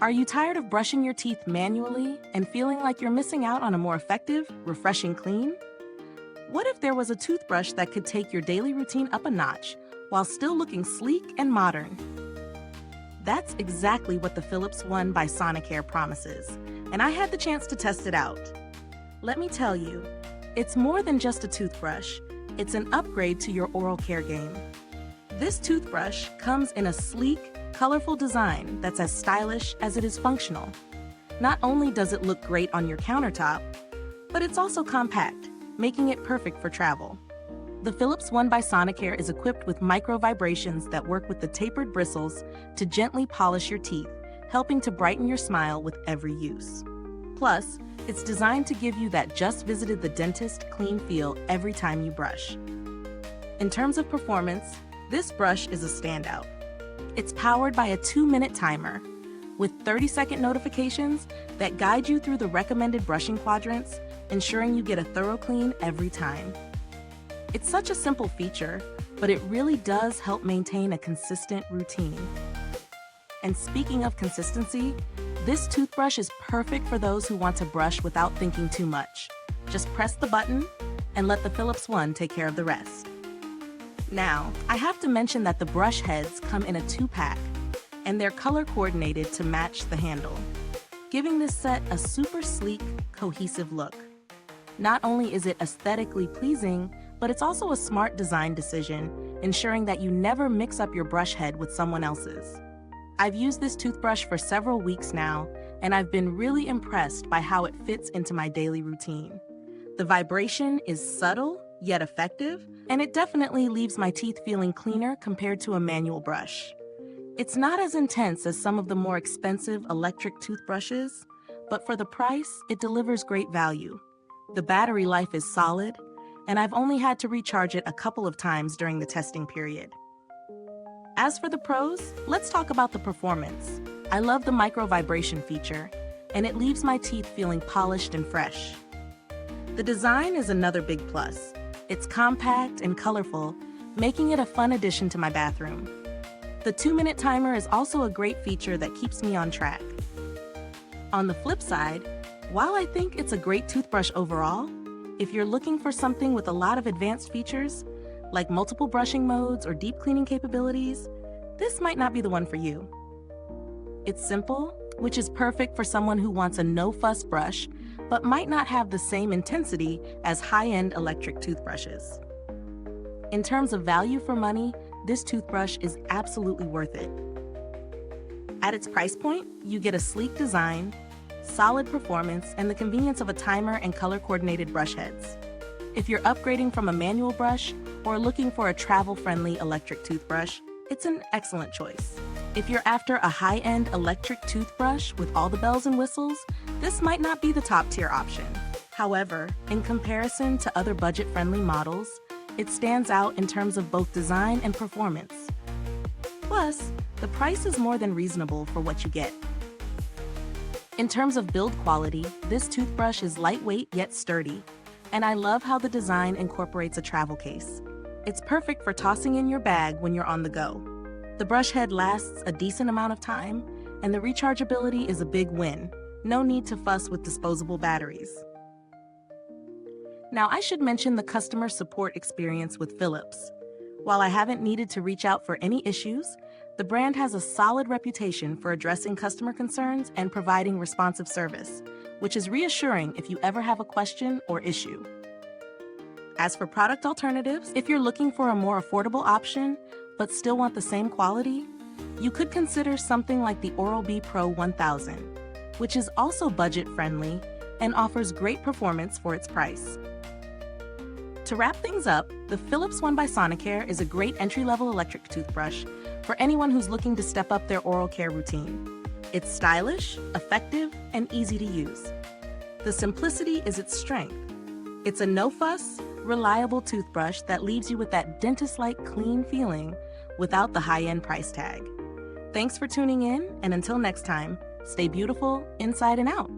Are you tired of brushing your teeth manually and feeling like you're missing out on a more effective, refreshing clean? What if there was a toothbrush that could take your daily routine up a notch while still looking sleek and modern? That's exactly what the Philips One by Sonicare promises, and I had the chance to test it out. Let me tell you, it's more than just a toothbrush. It's an upgrade to your oral care game. This toothbrush comes in a sleek, colorful design that's as stylish as it is functional. Not only does it look great on your countertop, but it's also compact, making it perfect for travel. The Philips One by Sonicare is equipped with micro vibrations that work with the tapered bristles to gently polish your teeth, helping to brighten your smile with every use. Plus, it's designed to give you that just visited the dentist clean feel every time you brush. In terms of performance, this brush is a standout. It's powered by a 2-minute timer with 30-second notifications that guide you through the recommended brushing quadrants, ensuring you get a thorough clean every time. It's such a simple feature, but it really does help maintain a consistent routine. And speaking of consistency, this toothbrush is perfect for those who want to brush without thinking too much. Just press the button and let the Philips One take care of the rest. Now, I have to mention that the brush heads come in a 2-pack, and they're color coordinated to match the handle, giving this set a super sleek, cohesive look. Not only is it aesthetically pleasing, but it's also a smart design decision, ensuring that you never mix up your brush head with someone else's. I've used this toothbrush for several weeks now, and I've been really impressed by how it fits into my daily routine. The vibration is subtle, yet effective, and it definitely leaves my teeth feeling cleaner compared to a manual brush. It's not as intense as some of the more expensive electric toothbrushes, but for the price, it delivers great value. The battery life is solid, and I've only had to recharge it a couple of times during the testing period. As for the pros, let's talk about the performance. I love the micro vibration feature, and it leaves my teeth feeling polished and fresh. The design is another big plus. It's compact and colorful, making it a fun addition to my bathroom. The 2-minute timer is also a great feature that keeps me on track. On the flip side, while I think it's a great toothbrush overall, if you're looking for something with a lot of advanced features, like multiple brushing modes or deep cleaning capabilities, this might not be the one for you. It's simple, which is perfect for someone who wants a no-fuss brush, but might not have the same intensity as high-end electric toothbrushes. In terms of value for money, this toothbrush is absolutely worth it. At its price point, you get a sleek design, solid performance, and the convenience of a timer and color-coordinated brush heads. If you're upgrading from a manual brush or looking for a travel-friendly electric toothbrush, it's an excellent choice. If you're after a high-end electric toothbrush with all the bells and whistles, this might not be the top-tier option. However, in comparison to other budget-friendly models, it stands out in terms of both design and performance. Plus, the price is more than reasonable for what you get. In terms of build quality, this toothbrush is lightweight yet sturdy, and I love how the design incorporates a travel case. It's perfect for tossing in your bag when you're on the go. The brush head lasts a decent amount of time, and the rechargeability is a big win. No need to fuss with disposable batteries. Now, I should mention the customer support experience with Philips. While I haven't needed to reach out for any issues, the brand has a solid reputation for addressing customer concerns and providing responsive service, which is reassuring if you ever have a question or issue. As for product alternatives, if you're looking for a more affordable option but still want the same quality, you could consider something like the Oral-B Pro 1000, which is also budget-friendly and offers great performance for its price. To wrap things up, the Philips One by Sonicare is a great entry-level electric toothbrush for anyone who's looking to step up their oral care routine. It's stylish, effective, and easy to use. The simplicity is its strength. It's a no-fuss, reliable toothbrush that leaves you with that dentist-like clean feeling without the high-end price tag. Thanks for tuning in, and until next time, stay beautiful inside and out.